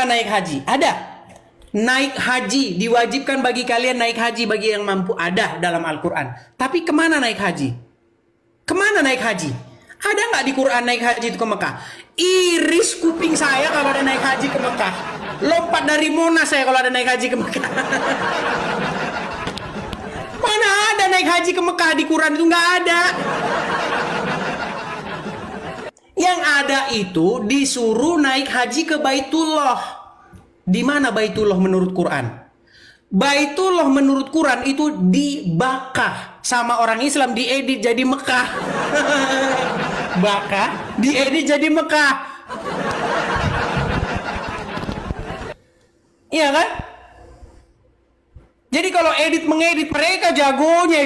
nggak naik haji? Ada. Naik haji, diwajibkan bagi kalian naik haji bagi yang mampu, ada dalam Al-Quran. Tapi kemana naik haji? Kemana naik haji? Ada nggak di Quran naik haji itu ke Mekah? Iris kuping saya kalau ada naik haji ke Mekah. Lompat dari Monas saya kalau ada naik haji ke Mekah. Mana ada naik haji ke Mekah di Quran itu? Nggak ada. Yang ada itu disuruh naik haji ke Baitullah. Di mana Baitullah menurut Quran? Baitullah menurut Quran itu dibakar sama orang Islam, diedit jadi Mekah. Bakar, diedit jadi Mekah. Iya kan? Jadi kalau edit mengedit mereka jagonya,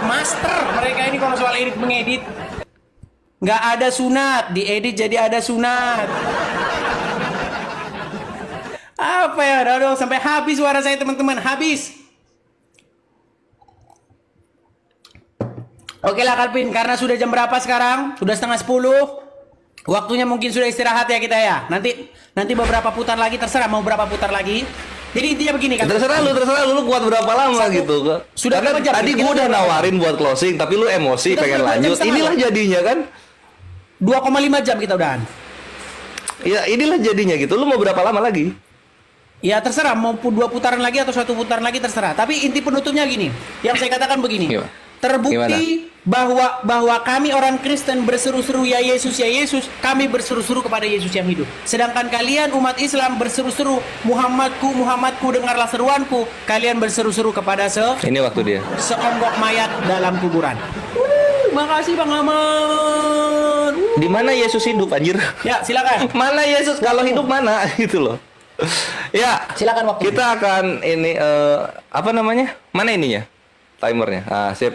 master mereka ini kalau soal edit mengedit. Nggak ada sunat, diedit jadi ada sunat. Apa ya, aduh, sampai habis suara saya teman-teman, habis. Oke lah Kalvin, karena sudah jam berapa sekarang? Sudah 9:30. Waktunya mungkin sudah istirahat ya kita ya. Nanti beberapa putar lagi, terserah mau berapa putar lagi. Jadi intinya begini kan. Terserah lu kuat berapa lama gitu. Sudah karena jam, tadi gua udah nawarin buat closing, tapi lu emosi pengen lanjut. Inilah jadinya kan. 2,5 jam kita udahan. Ya inilah jadinya gitu. Lu mau berapa lama lagi? Ya terserah, mau 2 putaran lagi atau 1 putaran lagi terserah. Tapi inti penutupnya gini, yang saya katakan begini. Terbukti bahwa kami orang Kristen berseru-seru ya Yesus, kami berseru-seru kepada Yesus yang hidup. Sedangkan kalian umat Islam berseru-seru Muhammadku dengarlah seruanku. Kalian berseru-seru kepada ini waktu dia seonggok mayat dalam kuburan. Makasih Bang Aman. Di mana Yesus hidup anjir? Ya, silakan. Mana Yesus kalau hidup mana gitu loh. Ya, silakan waktu. Kita akan ini apa namanya? Mana ininya? Timernya. Sip.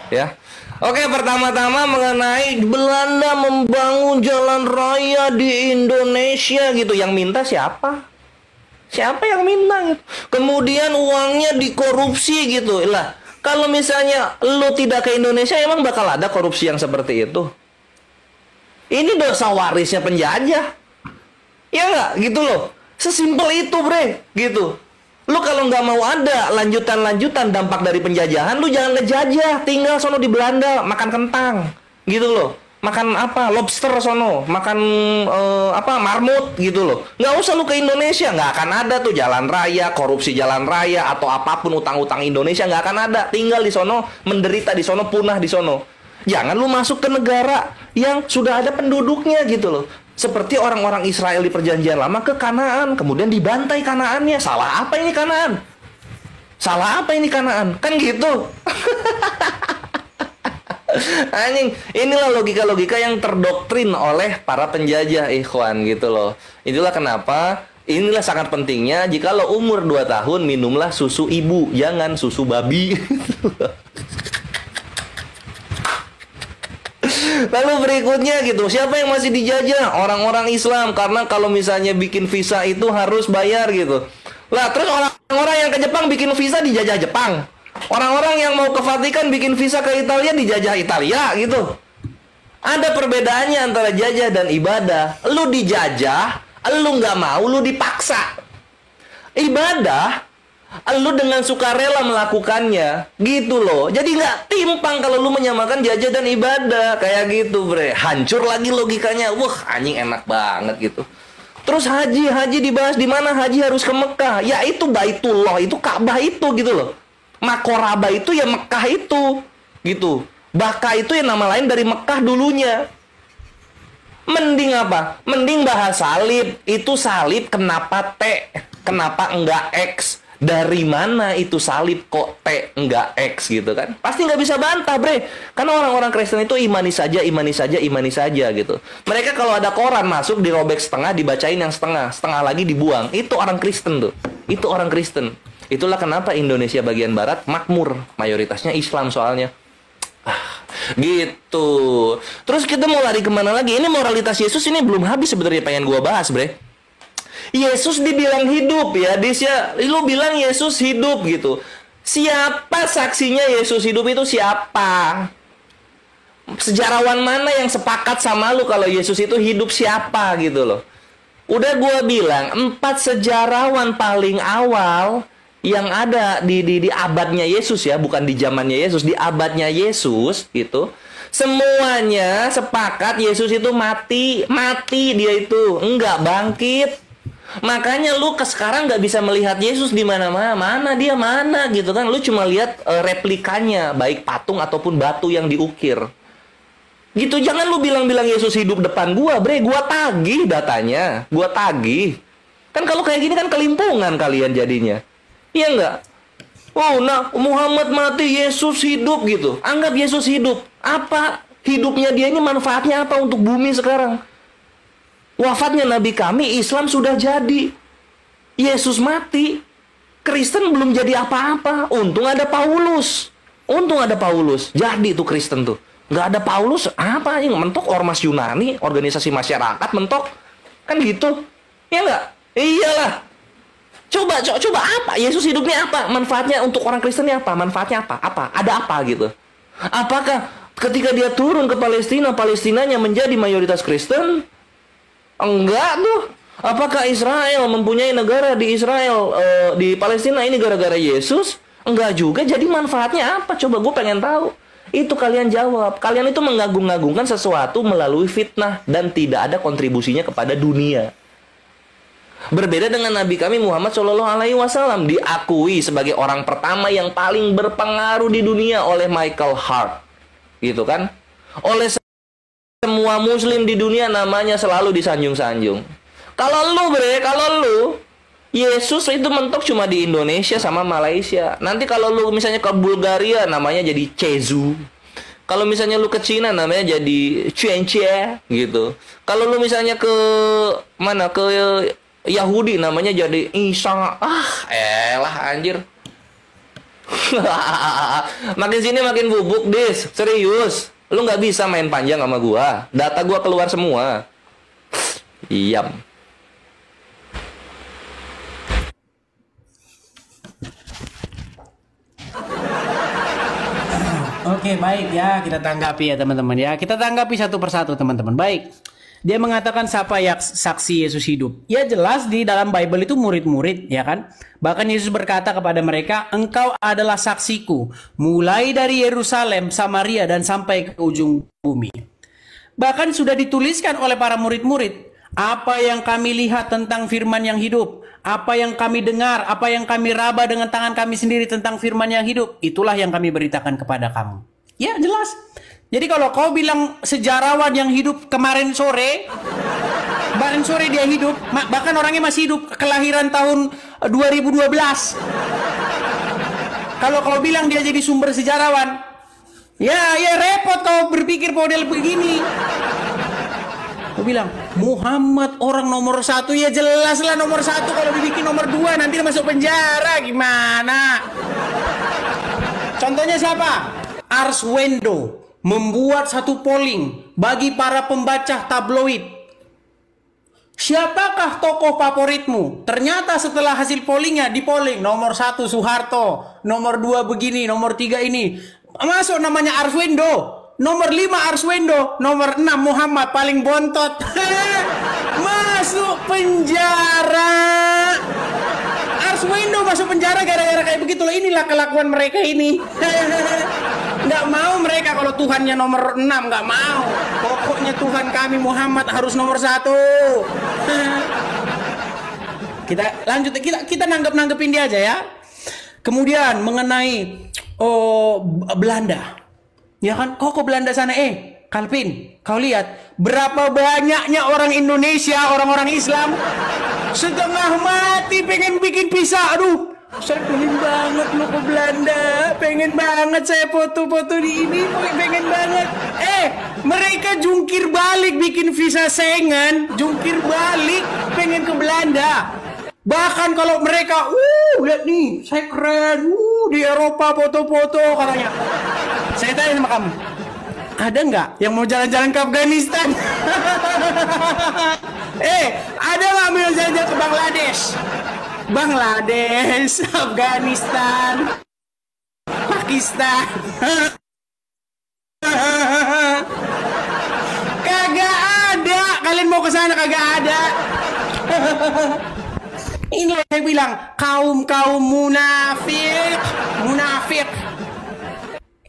Ya. Oke, pertama-tama mengenai Belanda membangun jalan raya di Indonesia gitu. Yang minta siapa? Siapa yang minta gitu? Kemudian uangnya dikorupsi gitu. Lah, kalau misalnya lu tidak ke Indonesia emang bakal ada korupsi yang seperti itu? Ini dosa warisnya penjajah. Ya nggak? Gitu loh. Sesimpel itu bre, gitu. Lu kalau nggak mau ada lanjutan-lanjutan dampak dari penjajahan, lu jangan ngejajah, tinggal sono di Belanda, makan kentang, gitu loh. Makan apa? Lobster sono, makan marmut, gitu loh. Nggak usah lu ke Indonesia, nggak akan ada tuh jalan raya, korupsi jalan raya atau apapun utang-utang Indonesia nggak akan ada. Tinggal di sono, menderita di sono, punah di sono. Jangan lu masuk ke negara yang sudah ada penduduknya, gitu loh. Seperti orang-orang Israel di perjanjian lama ke Kanaan, kemudian dibantai Kanaannya. Salah apa ini Kanaan? Salah apa ini Kanaan? Kan gitu. Anjing, inilah logika-logika yang terdoktrin oleh para penjajah, ikhwan, gitu loh. Itulah kenapa inilah sangat pentingnya jikalau umur 2 tahun minumlah susu ibu, jangan susu babi. Lalu berikutnya gitu, siapa yang masih dijajah? Orang-orang Islam, karena kalau misalnya bikin visa itu harus bayar gitu. Lah terus orang-orang yang ke Jepang bikin visa dijajah Jepang. Orang-orang yang mau ke Vatikan bikin visa ke Italia dijajah Italia gitu. Ada perbedaannya antara jajah dan ibadah. Lu dijajah, lu nggak mau, lu dipaksa. Ibadah, lu dengan sukarela melakukannya, gitu loh. Jadi nggak timpang kalau lu menyamakan jajah dan ibadah kayak gitu, bre. Hancur lagi logikanya. Wah, anjing enak banget gitu. Terus haji dibahas, di mana haji harus ke Mekah? Ya itu Baitullah, itu Ka'bah itu gitu loh. Makoraba itu ya Mekah itu, gitu. Baka itu ya nama lain dari Mekah dulunya. Mending apa? Mending bahas salib. Itu salib kenapa T? Kenapa enggak X? Dari mana itu salib kok T enggak X gitu kan? Pasti nggak bisa bantah bre. Karena orang-orang Kristen itu imani saja gitu. Mereka kalau ada koran masuk dirobek setengah, dibacain yang setengah, setengah lagi dibuang. Itu orang Kristen tuh. Itu orang Kristen. Itulah kenapa Indonesia bagian barat makmur. Mayoritasnya Islam soalnya. Gitu. Terus kita mau lari kemana lagi? Ini moralitas Yesus ini belum habis sebenarnya pengen gua bahas bre. Yesus dibilang hidup ya, lu bilang Yesus hidup gitu. Siapa saksinya Yesus hidup itu siapa? Sejarawan mana yang sepakat sama lu kalau Yesus itu hidup siapa gitu loh? Udah gua bilang 4 sejarawan paling awal yang ada di abadnya Yesus ya, bukan di zamannya Yesus, di abadnya Yesus gitu. Semuanya sepakat Yesus itu mati dia itu, enggak bangkit. Makanya lu sekarang nggak bisa melihat Yesus di mana-mana, dia mana gitu kan. Lu cuma lihat replikanya, baik patung ataupun batu yang diukir. Gitu, jangan lu bilang-bilang Yesus hidup depan gua, bre. Gua tagih datanya, gua tagih. Kan kalau kayak gini kan kelimpungan kalian jadinya. Iya nggak? Oh, nah Muhammad mati, Yesus hidup gitu. Anggap Yesus hidup. Apa hidupnya dia ini, manfaatnya apa untuk bumi sekarang? Wafatnya Nabi kami, Islam sudah jadi. Yesus mati, Kristen belum jadi apa-apa. Untung ada Paulus. Jadi tuh Kristen tuh. Nggak ada Paulus, apa yang mentok ormas Yunani, organisasi masyarakat mentok. Kan gitu. Ya nggak? Iyalah. Coba apa? Yesus hidupnya apa? Manfaatnya untuk orang Kristennya apa? Manfaatnya apa? Ada apa gitu? Apakah ketika dia turun ke Palestina, Palestinanya menjadi mayoritas Kristen? Enggak tuh. Apakah Israel mempunyai negara di Israel, di Palestina ini gara-gara Yesus? Enggak juga. Jadi manfaatnya apa? Coba gue pengen tahu. Itu kalian jawab. Kalian itu mengagung-agungkan sesuatu melalui fitnah dan tidak ada kontribusinya kepada dunia. Berbeda dengan Nabi kami Muhammad SAW, diakui sebagai orang pertama yang paling berpengaruh di dunia oleh Michael Hart, gitu kan? Oleh semua Muslim di dunia namanya selalu disanjung-sanjung. Kalau lu Yesus itu mentok cuma di Indonesia sama Malaysia. Nanti kalau lu misalnya ke Bulgaria namanya jadi Cezu. Kalau misalnya lu ke Cina namanya jadi Cuenche gitu. Kalau lu misalnya ke mana, ke Yahudi namanya jadi Isa. Elah anjir. Makin sini makin bubuk, Dis. Serius. Lu nggak bisa main panjang sama gua. Data gua keluar semua. Iyam. Oke, baik ya, kita tanggapi ya teman-teman ya. Kita tanggapi satu persatu teman-teman. Baik. Dia mengatakan siapa yang saksi Yesus hidup. Ya jelas di dalam Bible itu murid-murid ya kan. Bahkan Yesus berkata kepada mereka, engkau adalah saksiku. Mulai dari Yerusalem, Samaria dan sampai ke ujung bumi. Bahkan sudah dituliskan oleh para murid-murid. Apa yang kami lihat tentang firman yang hidup. Apa yang kami dengar. Apa yang kami raba dengan tangan kami sendiri tentang firman yang hidup. Itulah yang kami beritakan kepada kamu. Ya jelas. Jadi kalau kau bilang sejarawan yang hidup kemarin sore dia hidup, bahkan orangnya masih hidup, kelahiran tahun 2012. Kalau kau bilang dia jadi sumber sejarawan, ya repot kau berpikir model begini. Kau bilang Muhammad orang nomor 1, ya jelaslah nomor 1. Kalau dibikin nomor 2 nanti dia masuk penjara, gimana? Contohnya siapa? Arswendo membuat satu polling bagi para pembaca tabloid. Siapakah tokoh favoritmu? Ternyata setelah hasil pollingnya, di polling nomor 1 Soeharto, nomor 2 begini, nomor 3 ini. Masuk namanya Arswendo. Nomor 5 Arswendo, nomor 6 Muhammad paling bontot. Masuk penjara. Arswendo masuk penjara gara-gara kayak begitu loh. Inilah kelakuan mereka ini. Nggak mau mereka kalau Tuhannya nomor 6, nggak mau. Pokoknya Tuhan kami Muhammad harus nomor 1. Kita lanjut, kita nanggepin dia aja ya. Kemudian mengenai Belanda, ya kan? Kok ke Belanda sana? Calvin, kau lihat berapa banyaknya orang Indonesia, orang-orang Islam setengah mati pengen bikin pisah. Aduh, saya pengen banget lo ke Belanda, pengen banget saya foto-foto di ini, pengen banget. Mereka jungkir balik bikin visa Schengen, jungkir balik pengen ke Belanda. Bahkan kalau mereka, lihat nih, saya keren, di Eropa foto-foto katanya. Saya tanya sama kamu, ada nggak yang mau jalan-jalan ke Afghanistan? Ada nggak mau jalan-jalan ke Bangladesh, Afghanistan, Pakistan? Kagak ada. Kalian mau ke sana kagak ada. Inilah saya bilang, kaum munafik, munafik.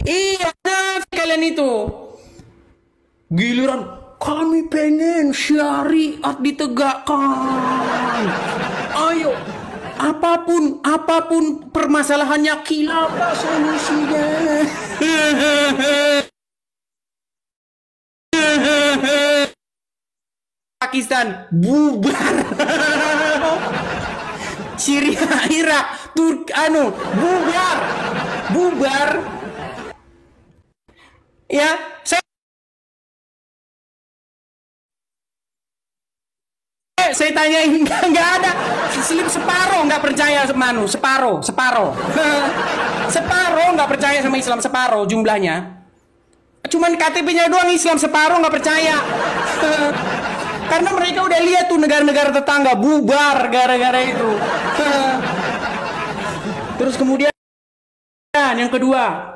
Iya, munafik kalian itu. Giliran kami pengen syariat ditegakkan. Ayo, apapun permasalahannya, khilafah solusinya. Pakistan bubar. Syria, Irak, bubar. Ya, saya tanyain, nggak ada. Separuh nggak percaya sama separuh nggak percaya sama Islam, separuh jumlahnya. Cuman KTP-nya doang Islam, separuh nggak percaya. Karena mereka udah lihat tuh negara-negara tetangga bubar gara-gara itu. Terus kemudian yang kedua,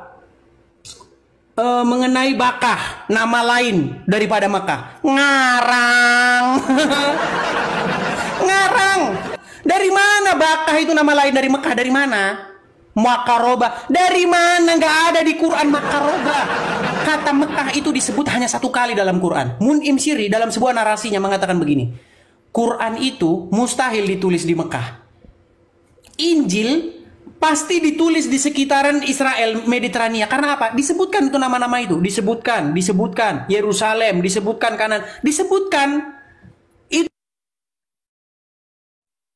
mengenai Bakkah, nama lain daripada Mekah. Ngarang. Ngarang. Dari mana Bakkah itu nama lain dari Mekah? Dari mana? Makaroba. Dari mana? Nggak ada di Quran Makaroba. Kata Mekah itu disebut hanya satu kali dalam Quran. Mun'im Syiri dalam sebuah narasinya mengatakan begini. Quran itu mustahil ditulis di Mekah. Injil pasti ditulis di sekitaran Israel, Mediterania. Karena apa? Disebutkan itu nama-nama itu. Disebutkan. Yerusalem, disebutkan Kanan. Disebutkan.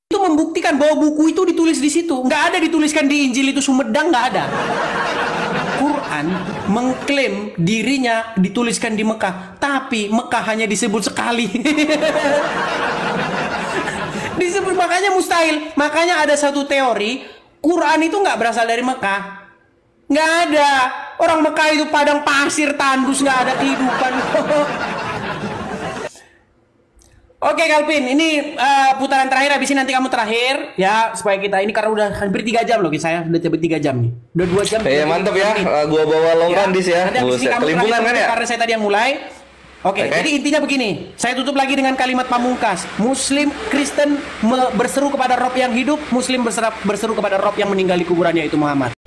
Itu membuktikan bahwa buku itu ditulis di situ. Nggak ada dituliskan di Injil itu Sumedang, nggak ada. Quran mengklaim dirinya dituliskan di Mekah, tapi Mekah hanya disebut sekali. Disebut, makanya mustahil. Makanya ada satu teori, Quran itu nggak berasal dari Mekah. Nggak ada. Orang Mekah itu padang pasir tandus, nggak ada kehidupan. Oke Calvin, ini putaran terakhir, habis ini nanti kamu terakhir ya, supaya kita ini karena udah hampir 3 jam loh, saya udah cepet 3 jam nih, udah 2 jam. Ya mantap ya, gua bawa long run dis ya. Kelimpungan kan ya? Karena saya tadi yang mulai. Oke, jadi intinya begini, saya tutup lagi dengan kalimat pamungkas. Muslim, Kristen berseru kepada Rob yang hidup, Muslim berseru kepada Rob yang meninggal di kuburannya, yaitu Muhammad.